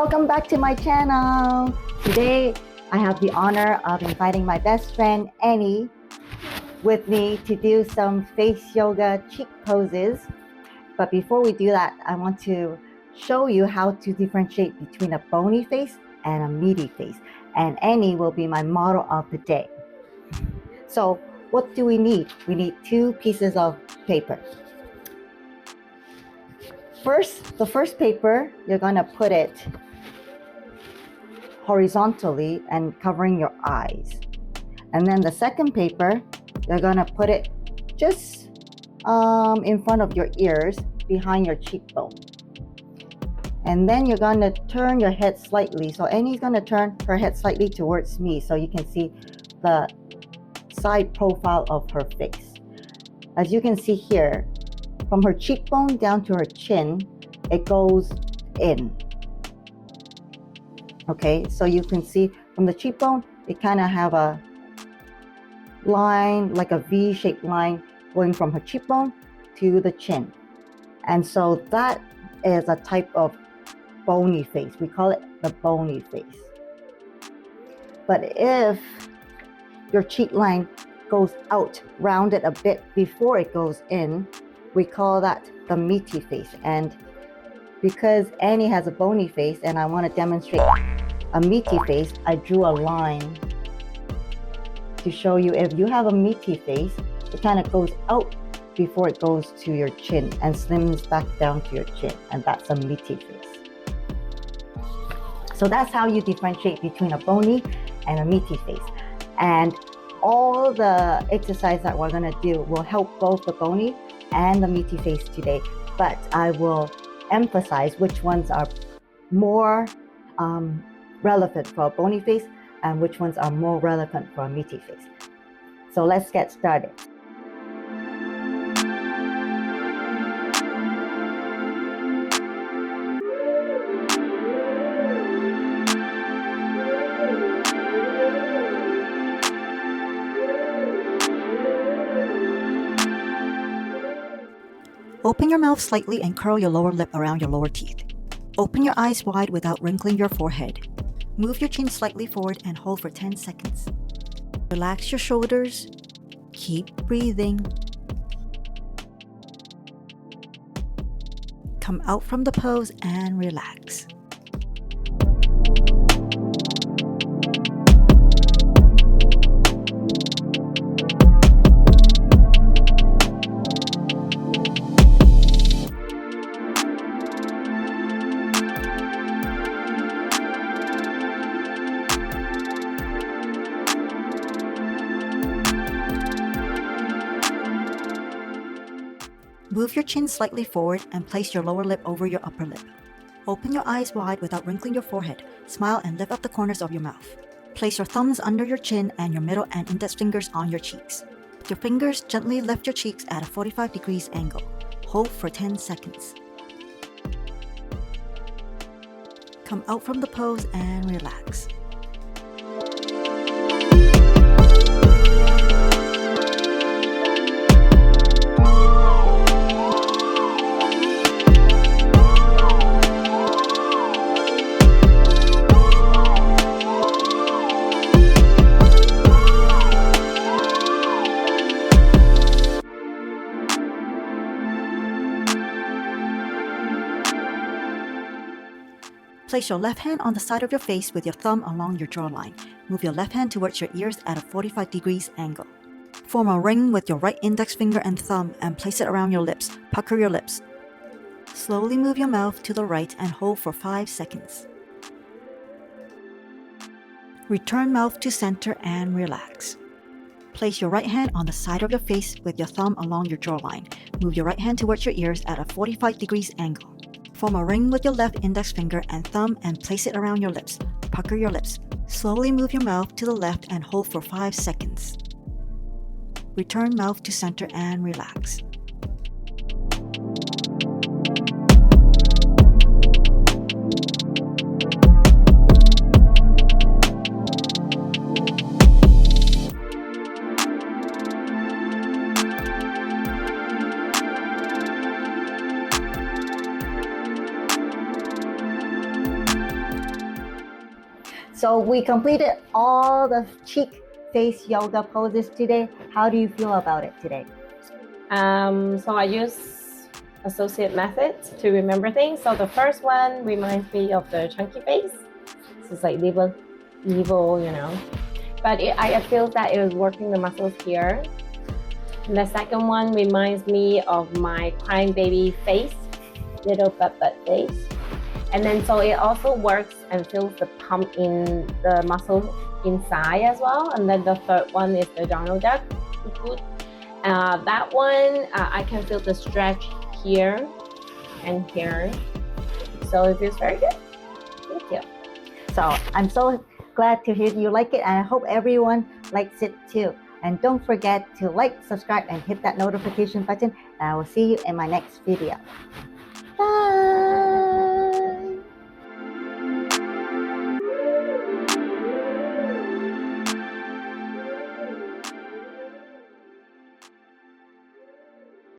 welcome back to my channel. Today I have the honor of inviting my best friend Annie with me to do some face yoga cheek poses. But before we do that, I want to show you how to differentiate between a bony face and a meaty face. And Annie will be my model of the day. So what do we need? We need 2 pieces of paper. The first paper, you're gonna put it horizontally and covering your eyes. And then the second paper, you're gonna put it just in front of your ears, behind your cheekbone. And then you're gonna turn your head slightly. So Annie's gonna turn her head slightly towards me so you can see the side profile of her face. As you can see here, from her cheekbone down to her chin, it goes in. Okay, so you can see from the cheekbone, it kind of have a line, like a V-shaped line going from her cheekbone to the chin. And so that is a type of bony face. We call it the bony face. But if your cheek line goes out, rounded a bit before it goes in, we call that the meaty face. And because Annie has a bony face and I want to demonstrate a meaty face, I drew a line to show you if you have a meaty face, it kind of goes out before it goes to your chin and slims back down to your chin, and that's a meaty face. So that's how you differentiate between a bony and a meaty face. And all the exercise that we're gonna do will help both the bony and the meaty face today, but I will emphasize which ones are more relevant for a bony face and which ones are more relevant for a meaty face. So let's get started. Open your mouth slightly and curl your lower lip around your lower teeth. Open your eyes wide without wrinkling your forehead. Move your chin slightly forward and hold for 10 seconds. Relax your shoulders. Keep breathing. Come out from the pose and relax. Move your chin slightly forward and place your lower lip over your upper lip. Open your eyes wide without wrinkling your forehead. Smile and lift up the corners of your mouth. Place your thumbs under your chin and your middle and index fingers on your cheeks. With your fingers, gently lift your cheeks at a 45 degrees angle. Hold for 10 seconds. Come out from the pose and relax. Place your left hand on the side of your face with your thumb along your jawline. Move your left hand towards your ears at a 45 degrees angle. Form a ring with your right index finger and thumb and place it around your lips. Pucker your lips. Slowly move your mouth to the right and hold for 5 seconds. Return mouth to center and relax. Place your right hand on the side of your face with your thumb along your jawline. Move your right hand towards your ears at a 45 degrees angle. Form a ring with your left index finger and thumb and place it around your lips. Pucker your lips. Slowly move your mouth to the left and hold for 5 seconds. Return mouth to center and relax. So we completed all the cheek face yoga poses today. How do you feel about it today? So I use associate methods to remember things. So the first one reminds me of the chunky face. So it's like evil, you know. But I feel that it was working the muscles here. And the second one reminds me of my crying baby face, little butt face. And then so it also works and feels the pump in the muscle inside as well. And then the third one is the Donald Duck. That one, I can feel the stretch here and here. So it feels very good. Thank you. So I'm so glad to hear you like it, and I hope everyone likes it too. And don't forget to like, subscribe, and hit that notification button. And I will see you in my next video. Bye.